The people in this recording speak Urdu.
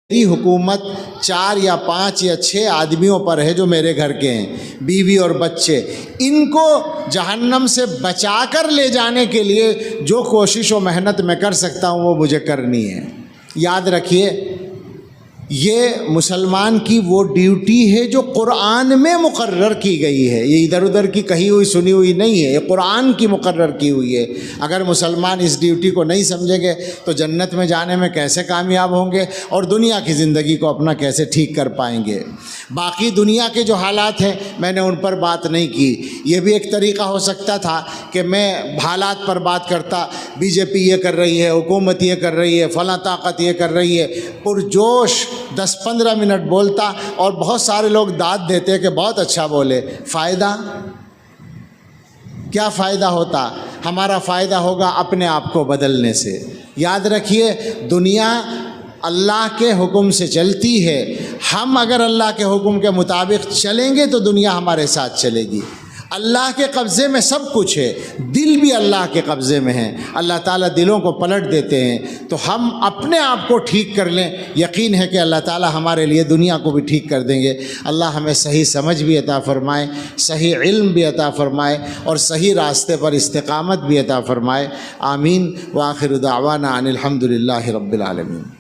میری حکومت 4 یا 5 یا 6 آدمیوں پر ہے جو میرے گھر کے ہیں، بیوی اور بچے، ان کو جہنم سے بچا کر لے جانے کے لیے جو کوشش و محنت میں کر سکتا ہوں وہ مجھے کرنی ہے۔ یاد رکھیے، یہ مسلمان کی وہ ڈیوٹی ہے جو قرآن میں مقرر کی گئی ہے، یہ ادھر ادھر کی کہی ہوئی سنی ہوئی نہیں ہے، یہ قرآن کی مقرر کی ہوئی ہے۔ اگر مسلمان اس ڈیوٹی کو نہیں سمجھیں گے تو جنت میں جانے میں کیسے کامیاب ہوں گے اور دنیا کی زندگی کو اپنا کیسے ٹھیک کر پائیں گے۔ باقی دنیا کے جو حالات ہیں میں نے ان پر بات نہیں کی۔ یہ بھی ایک طریقہ ہو سکتا تھا کہ میں حالات پر بات کرتا، بی جے پی یہ کر رہی ہے، حکومت یہ کر رہی ہے، فلاں طاقت یہ کر رہی ہے، پرجوش 10-15 منٹ بولتا اور بہت سارے لوگ داد دیتے کہ بہت اچھا بولے۔ فائدہ کیا فائدہ ہوتا؟ ہمارا فائدہ ہوگا اپنے آپ کو بدلنے سے۔ یاد رکھیے، دنیا اللہ کے حکم سے چلتی ہے، ہم اگر اللہ کے حکم کے مطابق چلیں گے تو دنیا ہمارے ساتھ چلے گی۔ اللہ کے قبضے میں سب کچھ ہے، دل بھی اللہ کے قبضے میں ہے، اللہ تعالیٰ دلوں کو پلٹ دیتے ہیں۔ تو ہم اپنے آپ کو ٹھیک کر لیں، یقین ہے کہ اللہ تعالیٰ ہمارے لیے دنیا کو بھی ٹھیک کر دیں گے۔ اللہ ہمیں صحیح سمجھ بھی عطا فرمائے، صحیح علم بھی عطا فرمائے اور صحیح راستے پر استقامت بھی عطا فرمائے۔ آمین۔ وآخر دعوانا ان الحمد للہ رب العالمین۔